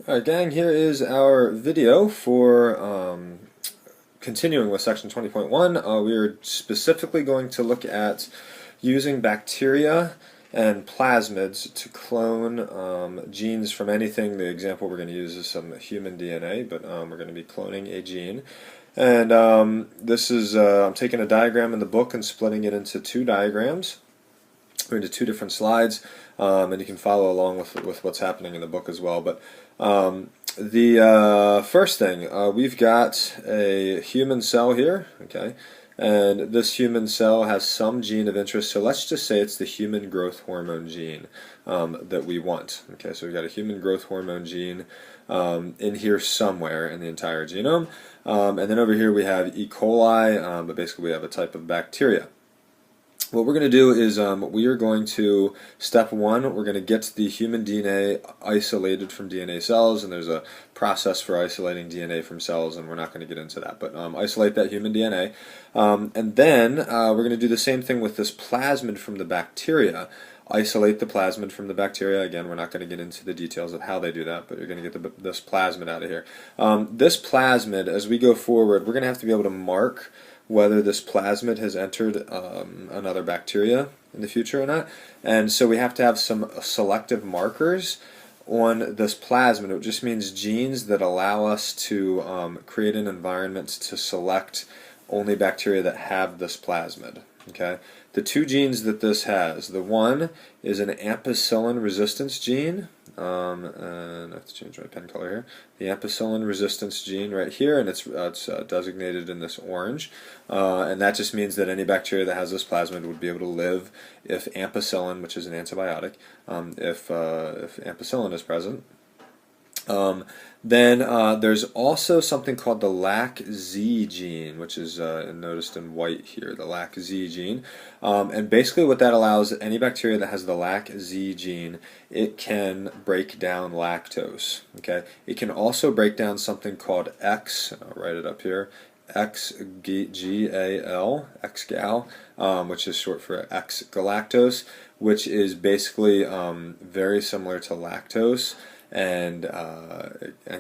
Alright gang, here is our video for continuing with section 20.1. We are specifically going to look at using bacteria and plasmids to clone genes from anything. The example we're going to use is some human DNA, but we're going to be cloning a gene. And this is, I'm taking a diagram in the book and splitting it into two diagrams, or into two different slides, and you can follow along with what's happening in the book as well. But the first thing, we've got a human cell here, okay, and this human cell has some gene of interest, so let's just say it's the human growth hormone gene that we want. Okay, so we've got a human growth hormone gene in here somewhere in the entire genome, and then over here we have E. coli, but basically we have a type of bacteria. What we're going to do is we are going to, step one, we're going to get the human DNA isolated from DNA cells, and there's a process for isolating DNA from cells, and we're not going to get into that, but isolate that human DNA. And then we're going to do the same thing with this plasmid from the bacteria. Isolate the plasmid from the bacteria. Again, we're not going to get into the details of how they do that, but you're going to get this plasmid out of here. This plasmid, as we go forward, we're going to have to be able to mark whether this plasmid has entered another bacteria in the future or not. And so we have to have some selective markers on this plasmid. It just means genes that allow us to create an environment to select only bacteria that have this plasmid. Okay, the two genes that this has, the one is an ampicillin resistance gene, and I have to change my pen color here. The ampicillin resistance gene right here, and it's designated in this orange, and that just means that any bacteria that has this plasmid would be able to live if ampicillin, which is an antibiotic, if ampicillin is present. Then there's also something called the LAC-Z gene, which is noticed in white here, the LAC-Z gene. And basically what that allows, any bacteria that has the LAC-Z gene, it can break down lactose. Okay, it can also break down something called X, I'll write it up here, X-G-A-L, X-gal, which is short for X-galactose, which is basically very similar to lactose, and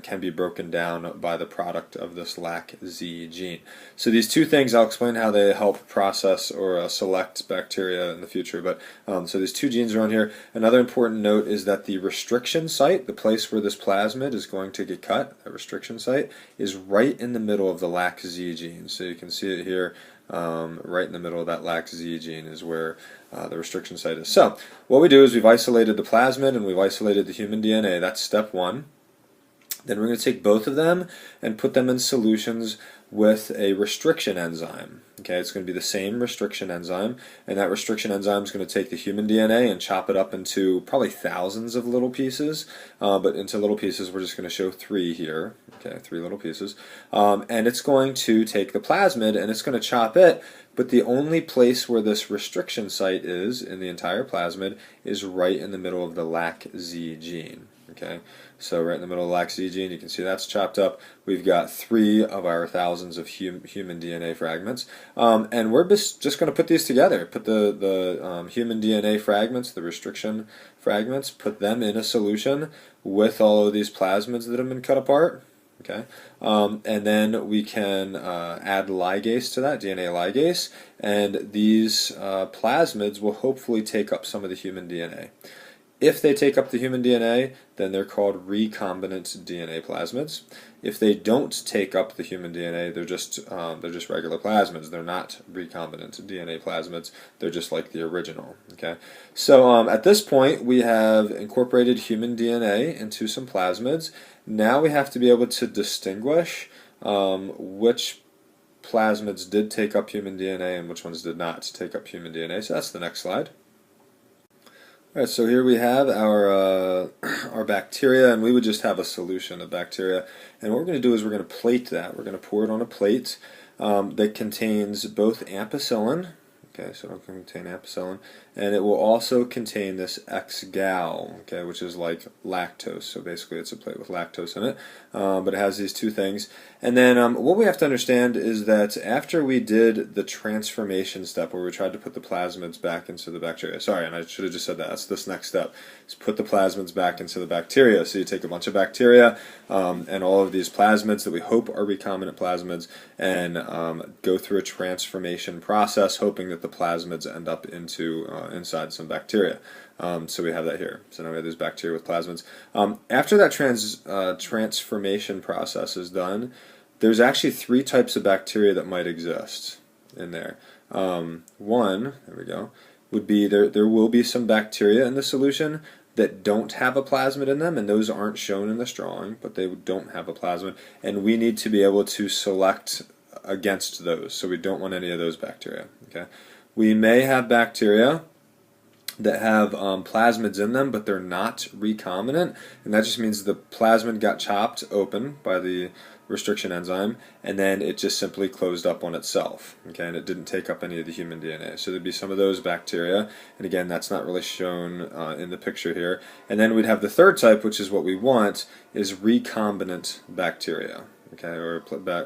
can be broken down by the product of this LAC-Z gene. So these two things, I'll explain how they help process or select bacteria in the future. But so these two genes are on here. Another important note is that the restriction site, the place where this plasmid is going to get cut, the restriction site, is right in the middle of the LAC-Z gene. So you can see it here. Right in the middle of that LAC-Z gene is where the restriction site is. So what we do is we've isolated the plasmid and we've isolated the human DNA. That's step one. Then we're going to take both of them and put them in solutions with a restriction enzyme. Okay, it's going to be the same restriction enzyme, and that restriction enzyme is going to take the human DNA and chop it up into probably thousands of little pieces, but into little pieces we're just going to show 3 here. Okay, 3 little pieces. And it's going to take the plasmid and it's going to chop it, but the only place where this restriction site is in the entire plasmid is right in the middle of the LAC-Z gene. Okay, so right in the middle of the LAC-Z gene, you can see that's chopped up. We've got 3 of our thousands of human DNA fragments, and we're just going to put these together. Put the human DNA fragments, the restriction fragments, put them in a solution with all of these plasmids that have been cut apart. Okay, and then we can add ligase to that, DNA ligase, and these plasmids will hopefully take up some of the human DNA. If they take up the human DNA, then they're called recombinant DNA plasmids. If they don't take up the human DNA, they're just regular plasmids. They're not recombinant DNA plasmids. They're just like the original. Okay. So at this point, we have incorporated human DNA into some plasmids. Now we have to be able to distinguish which plasmids did take up human DNA and which ones did not take up human DNA. So that's the next slide. Alright, so here we have our bacteria, and we would just have a solution of bacteria. And what we're going to do is we're going to plate that. We're going to pour it on a plate that contains both ampicillin, okay, so it'll contain ampicillin, and it will also contain this X-gal, okay, which is like lactose. So basically it's a plate with lactose in it, but it has these two things. And then what we have to understand is that after we did the transformation step where we tried to put the plasmids back into the bacteria, sorry, and I should have just said that, that's this next step, is put the plasmids back into the bacteria. So you take a bunch of bacteria and all of these plasmids that we hope are recombinant plasmids and go through a transformation process, hoping that the plasmids end up into inside some bacteria. So we have that here. So now we have these bacteria with plasmids. After that transformation process is done, there's actually three types of bacteria that might exist in there. One, there we go, would be there will be some bacteria in the solution that don't have a plasmid in them, and those aren't shown in this drawing, but they don't have a plasmid, and we need to be able to select against those, so we don't want any of those bacteria. Okay, we may have bacteria that have plasmids in them, but they're not recombinant, and that just means the plasmid got chopped open by the restriction enzyme, and then it just simply closed up on itself, okay, and it didn't take up any of the human DNA. So there'd be some of those bacteria, and again, that's not really shown in the picture here. And then we'd have the third type, which is what we want, is recombinant bacteria, okay, or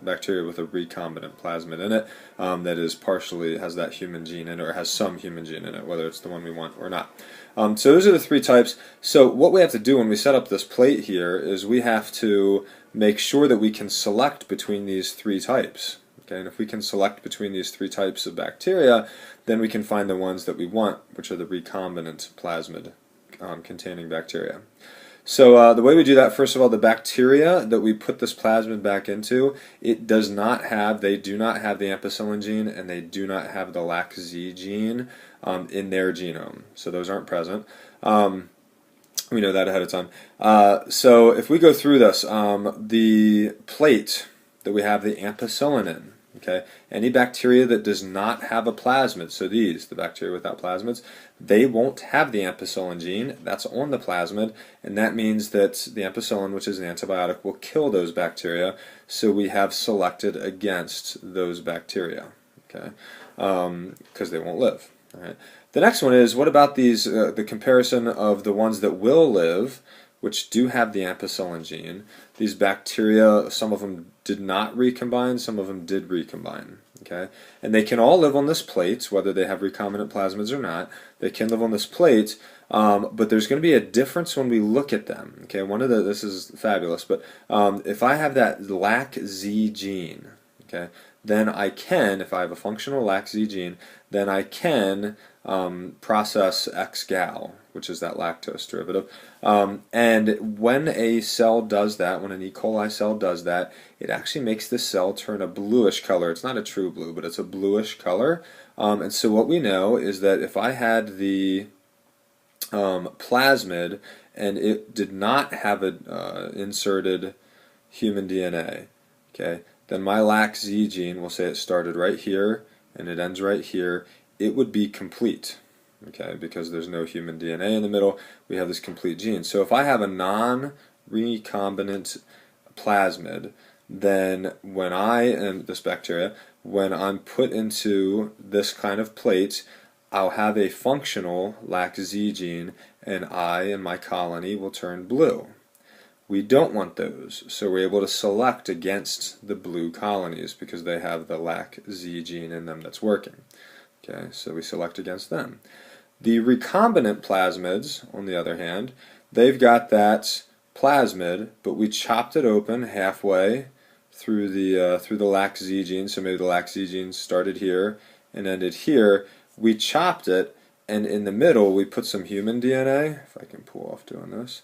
bacteria with a recombinant plasmid in it that is partially has that human gene in it, or has some human gene in it, whether it's the one we want or not. So those are the three types. So what we have to do when we set up this plate here is we have to make sure that we can select between these three types. Okay, and if we can select between these three types of bacteria, then we can find the ones that we want, which are the recombinant plasmid containing bacteria. So the way we do that, first of all, the bacteria that we put this plasmid back into, they do not have the ampicillin gene, and they do not have the LAC-Z gene in their genome. So those aren't present. We know that ahead of time. So if we go through this, the plate that we have the ampicillin in, okay, any bacteria that does not have a plasmid, so these, the bacteria without plasmids, they won't have the ampicillin gene. That's on the plasmid, and that means that the ampicillin, which is an antibiotic, will kill those bacteria, so we have selected against those bacteria, okay, because they won't live. All right. The next one is, what about these, the comparison of the ones that will live, which do have the ampicillin gene. These bacteria, some of them did not recombine, some of them did recombine. Okay? And they can all live on this plate, whether they have recombinant plasmids or not. They can live on this plate, but there's going to be a difference when we look at them. Okay? This is fabulous, but if I have that LAC-Z gene, okay, then I can, if I have a functional LAC-Z gene, then I can process X-gal, which is that lactose derivative. And when a cell does that, when an E. coli cell does that, it actually makes the cell turn a bluish color. It's not a true blue, but it's a bluish color. And so what we know is that if I had the plasmid and it did not have an inserted human DNA, okay, then my LAC-Z gene, we'll say it started right here and it ends right here, it would be complete, okay, because there's no human DNA in the middle. We have this complete gene. So if I have a non-recombinant plasmid, then this bacteria, when I'm put into this kind of plate, I'll have a functional LAC-Z gene, and I and my colony will turn blue. We don't want those, so we're able to select against the blue colonies because they have the LAC-Z gene in them that's working. Okay, so we select against them. The recombinant plasmids, on the other hand, they've got that plasmid, but we chopped it open halfway through the LAC-Z gene. So maybe the LAC-Z gene started here and ended here. We chopped it, and in the middle we put some human DNA. If I can pull off doing this,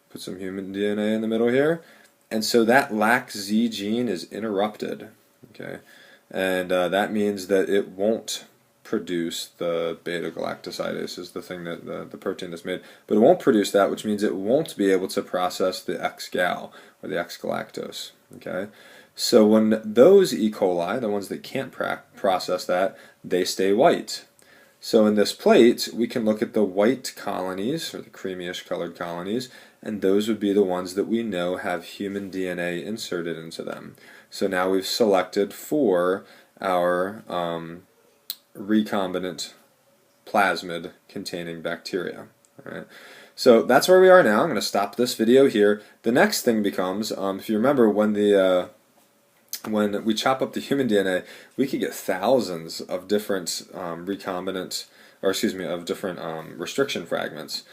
put some human DNA in the middle here, and so that LAC-Z gene is interrupted. Okay, and that means that it won't produce the beta-galactosidase, is the thing that the protein that's made, but it won't produce that, which means it won't be able to process the X-gal or the X-galactose. Okay, so when those E. coli, the ones that can't process that, they stay white. So in this plate, we can look at the white colonies, or the creamyish colored colonies, and those would be the ones that we know have human DNA inserted into them. So now we've selected for our recombinant plasmid containing bacteria. All right. So that's where we are now. I'm going to stop this video here. The next thing becomes, if you remember, when we chop up the human DNA, we could get thousands of different recombinant, or excuse me, of different restriction fragments.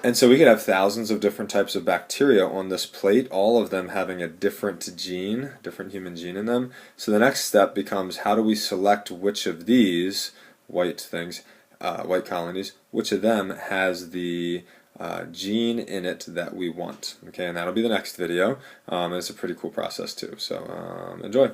And so we could have thousands of different types of bacteria on this plate, all of them having a different gene, different human gene in them. So the next step becomes, how do we select which of these white things, white colonies, which of them has the gene in it that we want. Okay, and that'll be the next video. It's a pretty cool process too, so enjoy.